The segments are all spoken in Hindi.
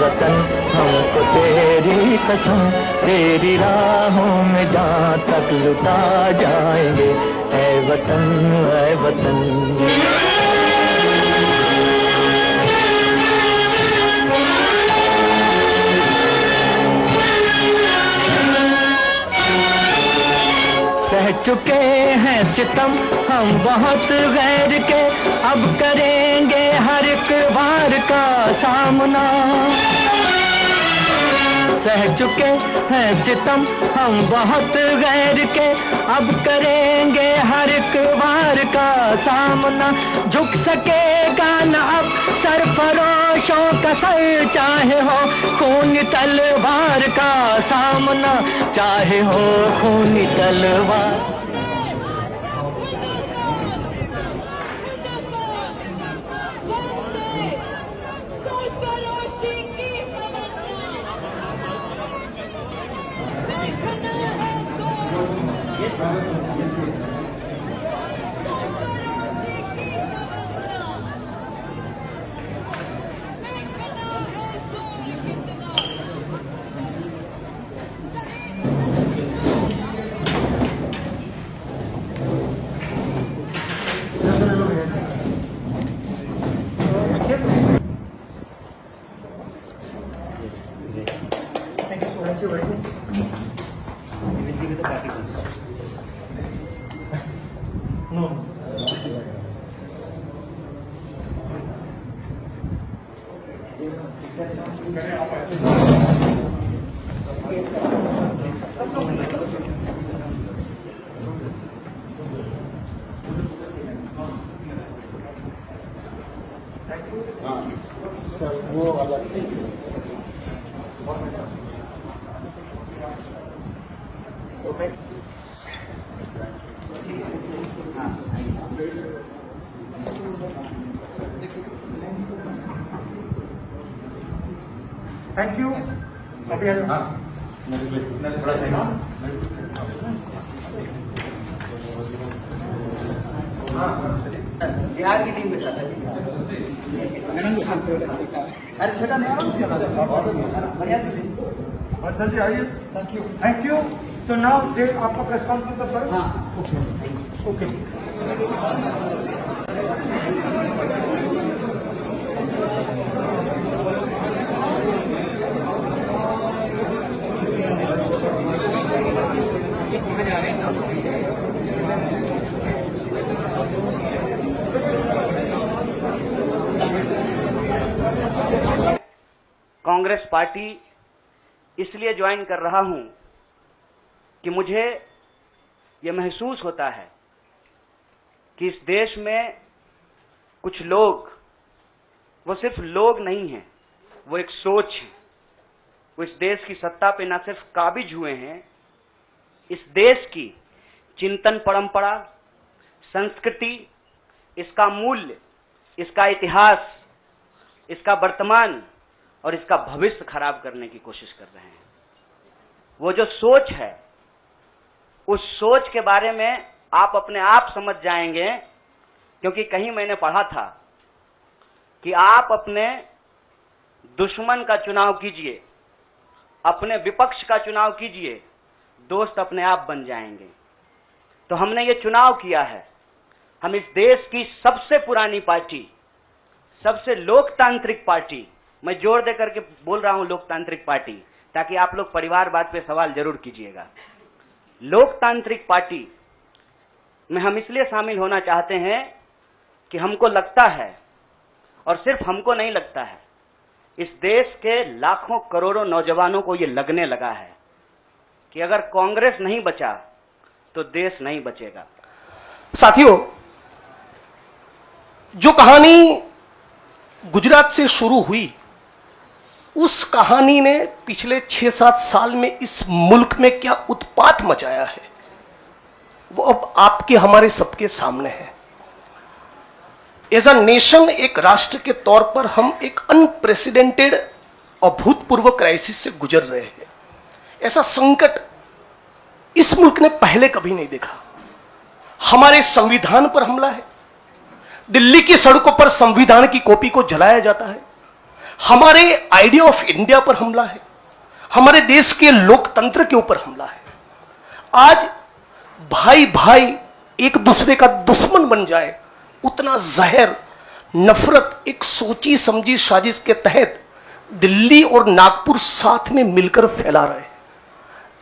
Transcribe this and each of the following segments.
वतन हमको तेरी कसम, तेरी राहों में जहाँ तक लुटा जाएंगे, ऐ वतन ऐ वतन। सह चुके हैं सितम हम बहुत गैर के, अब करेंगे हर एक वार का सामना। सह चुके हैं सितम हम बहुत गैर के, अब करेंगे हर एक वार का सामना। झुक सकेगा न अब सरफरोशों का सर, चाहे हो खून तलवार का सामना, चाहे हो खून तलवार। Thank you so much. You will give the party constitution. No. Sir वो वाला थैंक यू। थोड़ा सा बिहार की टीम के साथ अरे छोटा नहीं बढ़िया से अच्छा जी आइए। Thank you. तो नाउ दे आपका प्रेस कॉन्फ्रेंस पर। हाँ ओके। कांग्रेस पार्टी इसलिए ज्वाइन कर रहा हूं कि मुझे यह महसूस होता है कि इस देश में कुछ लोग, वो सिर्फ लोग नहीं हैं, वो एक सोच है। वो इस देश की सत्ता पे न सिर्फ काबिज हुए हैं, इस देश की चिंतन परंपरा, संस्कृति, इसका मूल्य, इसका इतिहास, इसका वर्तमान और इसका भविष्य खराब करने की कोशिश कर रहे हैं। वो जो सोच है, उस सोच के बारे में आप अपने आप समझ जाएंगे, क्योंकि कहीं मैंने पढ़ा था कि आप अपने दुश्मन का चुनाव कीजिए, अपने विपक्ष का चुनाव कीजिए, दोस्त अपने आप बन जाएंगे। तो हमने ये चुनाव किया है। हम इस देश की सबसे पुरानी पार्टी, सबसे लोकतांत्रिक पार्टी, मैं जोर दे करके बोल रहा हूं लोकतांत्रिक पार्टी, ताकि आप लोग परिवारवाद पे सवाल जरूर कीजिएगा। लोकतांत्रिक पार्टी में हम इसलिए शामिल होना चाहते हैं कि हमको लगता है, और सिर्फ हमको नहीं लगता है, इस देश के लाखों करोड़ों नौजवानों को ये लगने लगा है कि अगर कांग्रेस नहीं बचा तो देश नहीं बचेगा। साथियों, जो कहानी गुजरात से शुरू हुई, उस कहानी ने पिछले 6-7 साल में इस मुल्क में क्या उत्पात मचाया है, वो अब आपके हमारे सबके सामने है। एज अ नेशन, एक राष्ट्र के तौर पर हम एक अनप्रेसिडेंटेड, अभूतपूर्व क्राइसिस से गुजर रहे हैं। ऐसा संकट इस मुल्क ने पहले कभी नहीं देखा। हमारे संविधान पर हमला है, दिल्ली की सड़कों पर संविधान की कॉपी को जलाया जाता है, हमारे आइडिया ऑफ इंडिया पर हमला है, हमारे देश के लोकतंत्र के ऊपर हमला है। आज भाई भाई एक दूसरे का दुश्मन बन जाए, उतना जहर, नफरत एक सोची समझी साजिश के तहत दिल्ली और नागपुर साथ में मिलकर फैला रहे हैं।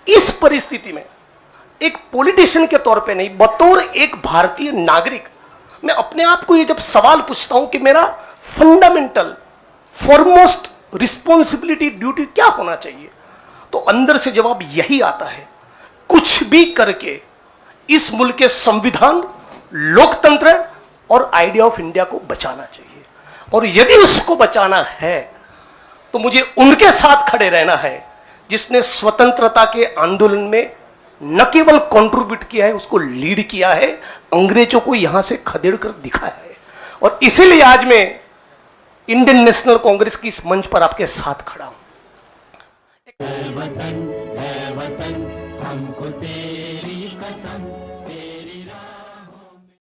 इस परिस्थिति में एक पॉलिटिशियन के तौर पे नहीं, बतौर एक भारतीय नागरिक मैं अपने आप को ये जब सवाल पूछता हूं कि मेरा फंडामेंटल फॉरमोस्ट रिस्पॉन्सिबिलिटी ड्यूटी क्या होना चाहिए, तो अंदर से जवाब यही आता है, कुछ भी करके इस मुल्क के संविधान, लोकतंत्र और आइडिया ऑफ इंडिया को बचाना चाहिए। और यदि उसको बचाना है तो मुझे उनके साथ खड़े रहना है जिसने स्वतंत्रता के आंदोलन में न केवल कंट्रीब्यूट किया है, उसको लीड किया है, अंग्रेजों को यहां से खदेड़ कर दिखाया है। और इसीलिए आज मैं इंडियन नेशनल कांग्रेस की इस मंच पर आपके साथ खड़ा हूं। है वतन हमको तेरी कसम।